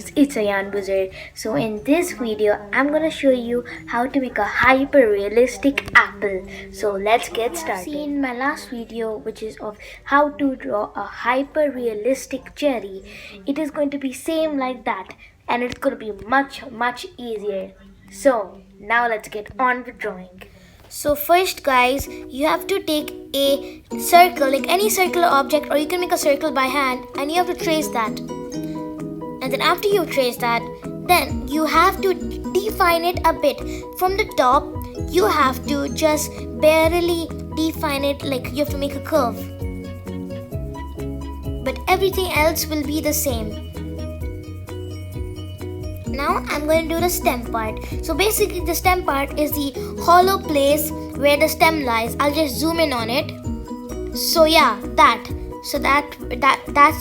guys, it's Ayan Wizard. So in this video, I'm gonna show you how to make a hyper realistic apple. So let's get started. Seen my last video, which is of how to draw a hyper realistic cherry. It is going to be same like that, and it's gonna be much easier. So now let's get on with drawing. So first guys, you have to take a circle, like any circular object, or you can make a circle by hand, and you have to trace that. And then after you trace that, then you have to define it a bit. From the top, you have to just barely define it, like you have to make a curve. But everything else will be the same. Now I'm going to do the stem part. So basically the stem part is the hollow place where the stem lies. I'll just zoom in on it. So yeah, that's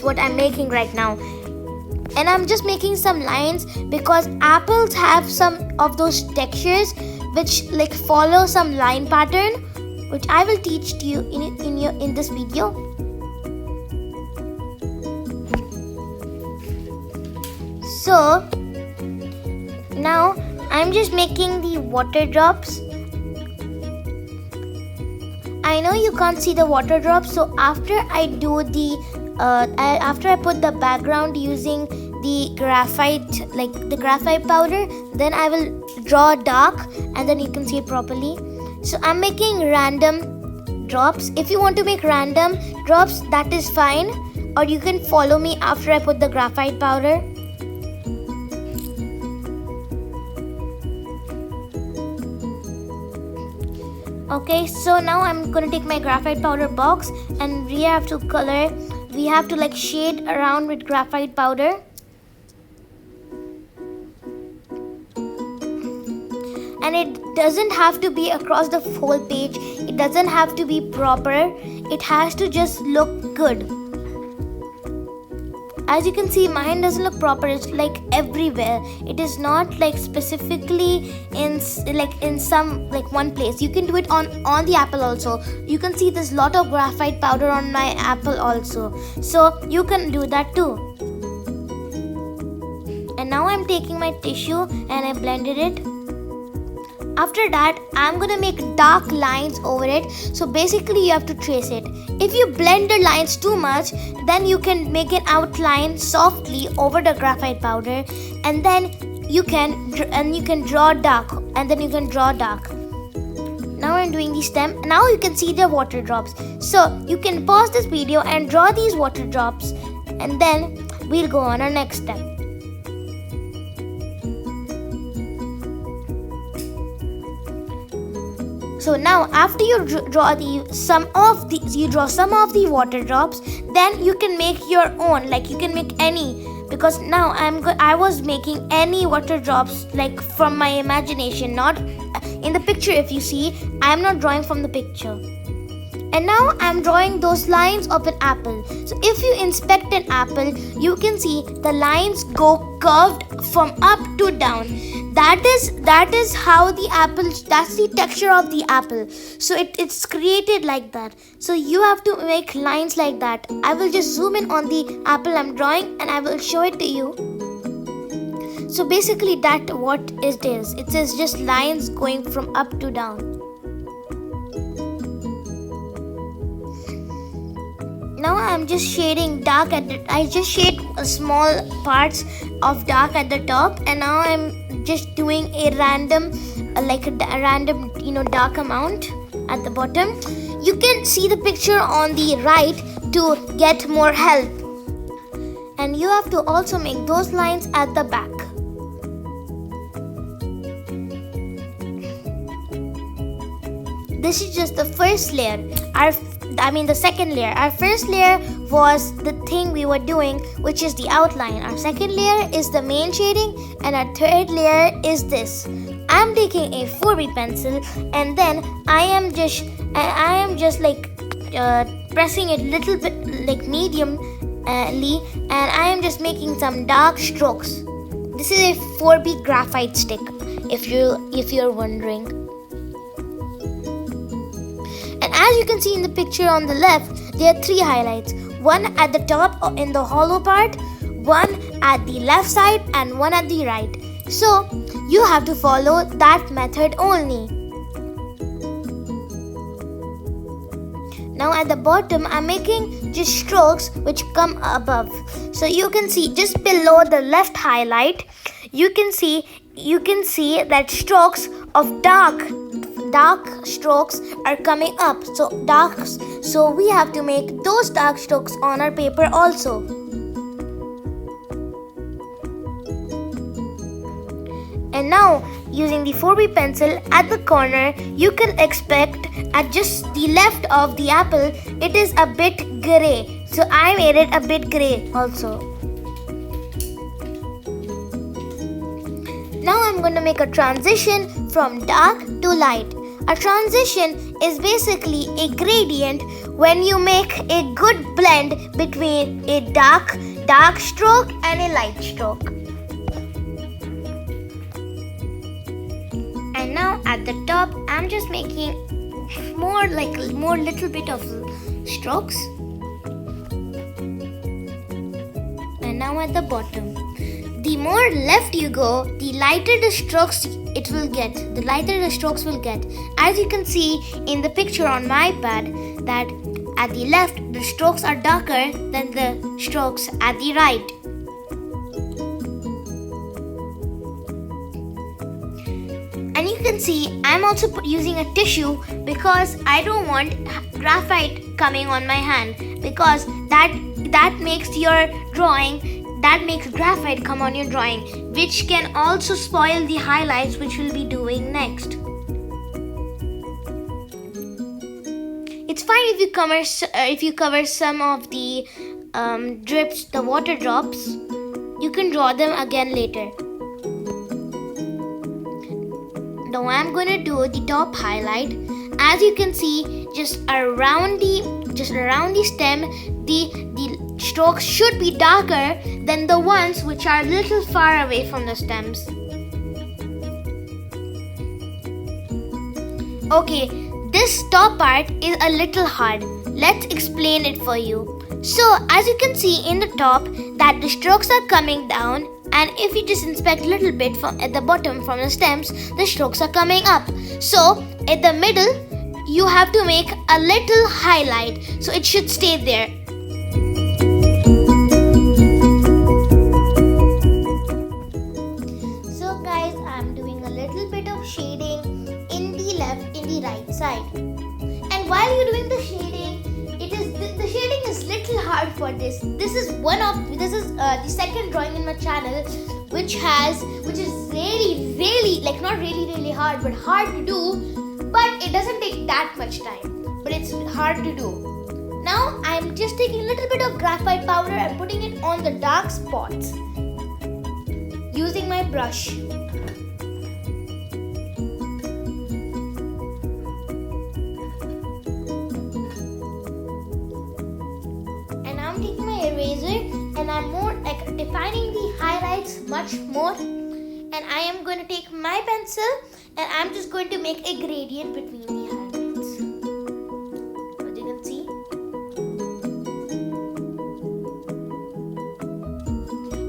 what I'm making right now. And I'm just making some lines because apples have some of those textures which like follow some line pattern, which I will teach to you in this video. So now I'm just making the water drops. I know you can't see the water drops, so after I do the after I put the background using the graphite, like the graphite powder, then I will draw dark and then you can see it properly. So I'm making random drops. If you want to make random drops, that is fine, or you can follow me after I put the graphite powder. Okay, so now I'm gonna take my graphite powder box and we have to color. We have to like shade around with graphite powder. And it doesn't have to be across the whole page. It doesn't have to be proper. It has to just look good. As you can see, mine doesn't look proper. It's like everywhere. It is not like specifically in some like one place. You can do it on the apple also. You can see there's a lot of graphite powder on my apple also. So you can do that too. And now I'm taking my tissue and I blended it. After that, I'm gonna make dark lines over it. So basically you have to trace it. If you blend the lines too much, then you can make an outline softly over the graphite powder, and then you can draw dark, and then you can draw dark. Now I'm doing the stem. Now you can see the water drops. So you can pause this video and draw these water drops, and then we'll go on our next step. So now after you draw some of the water drops, then you can make your own, like you can make any, because now I was making any water drops like from my imagination, not in the picture. If you see, I'm not drawing from the picture. And now I'm drawing those lines of an apple. So if you inspect an apple, you can see the lines go curved from up to down. That is how the apple, that's the texture of the apple. So it's created like that. So you have to make lines like that. I will just zoom in on the apple I'm drawing and I will show it to you. So basically that what it is. It is just lines going from up to down. Now I'm just shading dark I just shade small parts of dark at the top, and now I'm just doing a random dark amount at the bottom. You can see the picture on the right to get more help. And you have to also make those lines at the back. This is just the first layer. The second layer. Our first layer was the thing we were doing, which is the outline. Our second layer is the main shading, and our third layer is this. I'm taking a 4B pencil, and then I am just like pressing it little bit like mediumly, and I am just making some dark strokes. This is a 4B graphite stick, if you're wondering. And as you can see in the picture on the left, there are 3 highlights. One at the top in the hollow part, one at the left side and one at the right. So you have to follow that method only. Now at the bottom, I'm making just strokes which come above. So you can see just below the left highlight, you can see that strokes of dark strokes are coming up. So we have to make those dark strokes on our paper also. And now, using the 4B pencil at the corner, you can expect at just the left of the apple, it is a bit grey. So I made it a bit grey also. Now I'm going to make a transition from dark to light. A transition is basically a gradient when you make a good blend between a dark stroke and a light stroke. And now at the top, I'm just making more little bit of strokes. And now at the bottom, the more left you go, the lighter the strokes it will get. The lighter the strokes will get. As you can see in the picture on my pad, that at the left the strokes are darker than the strokes at the right. And you can see I'm also using a tissue because I don't want graphite coming on my hand, because that makes your drawing, that makes graphite come on your drawing, which can also spoil the highlights which we'll be doing next. It's fine if you cover some of the drips, the water drops. You can draw them again later. Now I'm going to do the top highlight. As you can see, just around the stem, the strokes should be darker than the ones which are a little far away from the stems. Okay, this top part is a little hard. Let's explain it for you. So as you can see in the top, that the strokes are coming down, and if you just inspect a little bit at the bottom from the stems, the strokes are coming up. So at the middle, you have to make a little highlight, so it should stay there. So guys, I'm doing a little bit of shading in the right side. And while you're doing the shading, the shading is little hard for this. This is the second drawing in my channel which is really like not really hard, but hard to do, but it doesn't take that much time, but it's hard to do. Now I'm just taking a little bit of graphite powder and putting it on the dark spots using my brush. I'm taking my eraser and I'm more like defining the highlights much more, and I am going to take my pencil and I'm just going to make a gradient between the highlights, as you can see.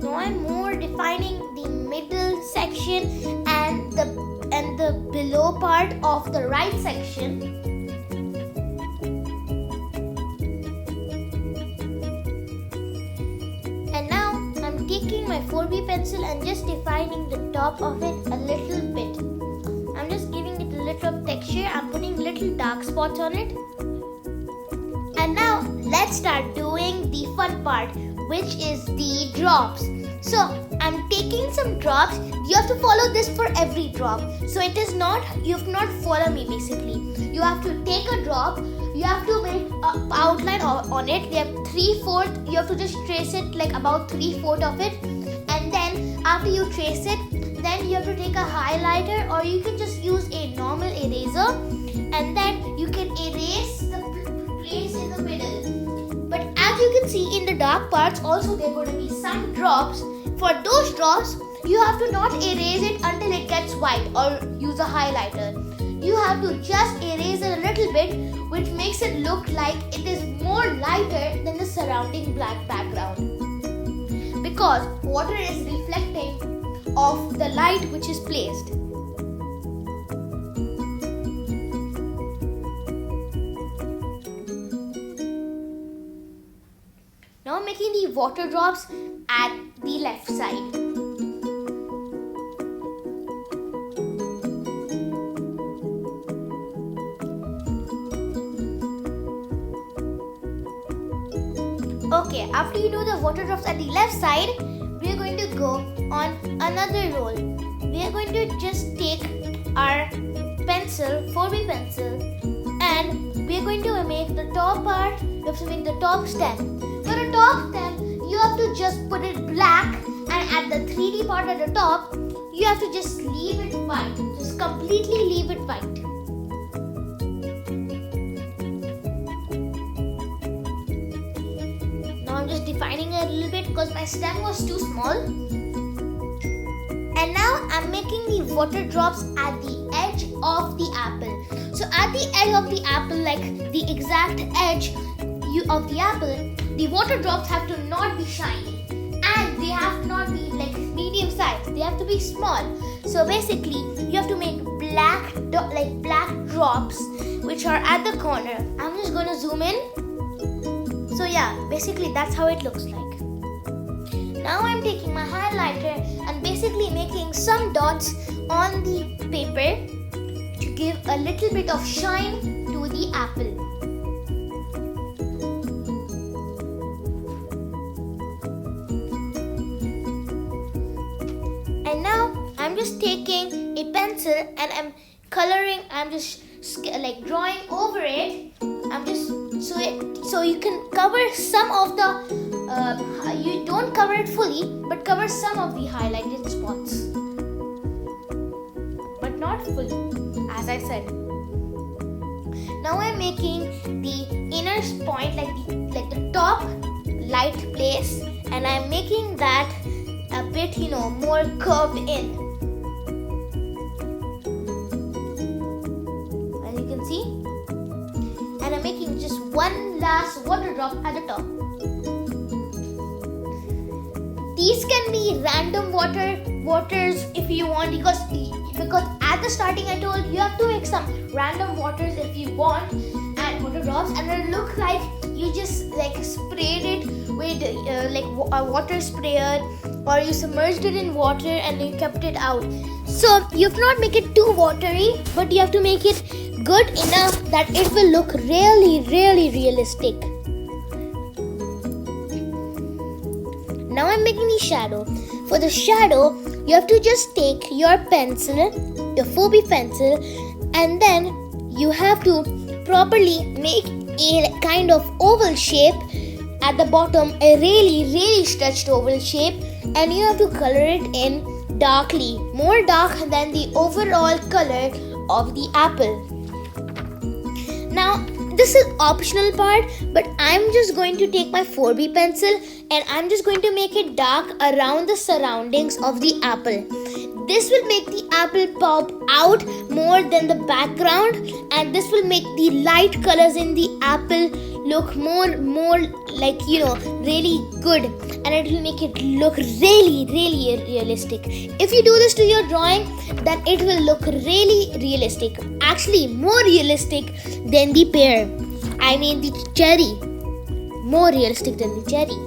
Now I'm more defining the middle section and the below part of the right section. Taking my 4B pencil and just defining the top of it a little bit. I'm just giving it a little texture. I'm putting little dark spots on it. And now let's start doing the fun part, which is the drops. So I'm taking some drops. You have to follow this for every drop. So it is not, you have to not follow me basically. You have to take a drop. You have to make an outline on it. You have 3/4. You have to just trace it like about 3/4 of it. And then after you trace it, then you have to take a highlighter, or you can just use a normal eraser. And then you can erase the place in the middle. But as you can see in the dark parts, also there are going to be some drops. For those drops, you have to not erase it until it gets white or use a highlighter. You have to just erase it a little bit, which makes it look like it is more lighter than the surrounding black background. because water is reflecting of the light which is placed. Now I'm making the water drops at the left side. Okay, after you do the water drops at the left side, we are going to go on another roll. We are going to just take our pencil, 4B pencil, and we are going to make the top part, we have to make the top stem. For the top stem, you have to just put it black, and at the 3D part at the top, you have to just leave it white. Just completely leave it white. I'm just defining it a little bit because my stem was too small. And now I'm making the water drops at the edge of the apple. So at the edge of the apple, like the exact edge of the apple, the water drops have to not be shiny. And they have to not be like medium size. They have to be small. So basically, you have to make black drops which are at the corner. I'm just going to zoom in. So yeah, basically that's how it looks like. Now I'm taking my highlighter and basically making some dots on the paper to give a little bit of shine to the apple. And now I'm just taking a pencil and I'm coloring, I'm just like drawing over it. I'm just so you can cover some of the you don't cover it fully, but cover some of the highlighted spots, but not fully, as I said. Now I'm making the inner point, like the top light place, and I'm making that a bit more curved in, as you can see. And I'm making just one last water drop at the top. These can be random waters if you want, because at the starting I told you have to make some random waters if you want, and water drops, and it'll look like you just like sprayed it with a water sprayer, or you submerged it in water and you kept it out. So you have to not make it too watery, but you have to make it good enough that it will look really, really realistic. Now I'm making the shadow. For the shadow, you have to just take your pencil, your 4B pencil, and then you have to properly make a kind of oval shape at the bottom, a really, really stretched oval shape, and you have to color it in darkly, more dark than the overall color of the apple. Now, this is optional part, but I'm just going to take my 4B pencil and I'm just going to make it dark around the surroundings of the apple. This will make the apple pop out more than the background, and this will make the light colors in the apple look more like really good, and it will make it look really, really realistic. If you do this to your drawing, then it will look really realistic, actually more realistic than the pear, the cherry, more realistic than the cherry.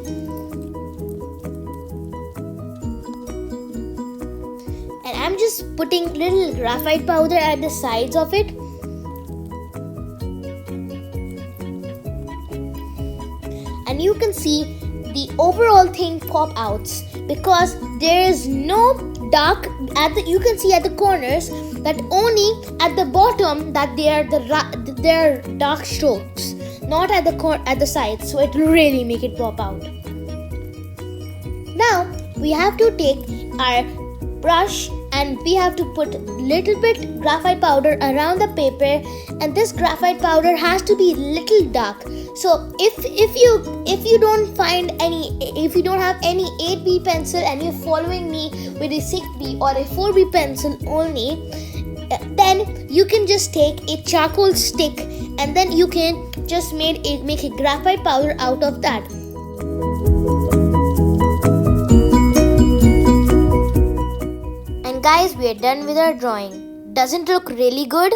And I'm just putting little graphite powder at the sides of it. And you can see the overall thing pop out because there is no dark you can see at the corners that only at the bottom that there are dark strokes, not at the sides, so it will really make it pop out. Now we have to take our brush and we have to put little bit graphite powder around the paper, and this graphite powder has to be little dark. So if you don't have any 8B pencil and you're following me with a 6B or a 4B pencil only, then you can just take a charcoal stick and then you can just make a graphite powder out of that. And guys, we are done with our drawing. Doesn't it look really good?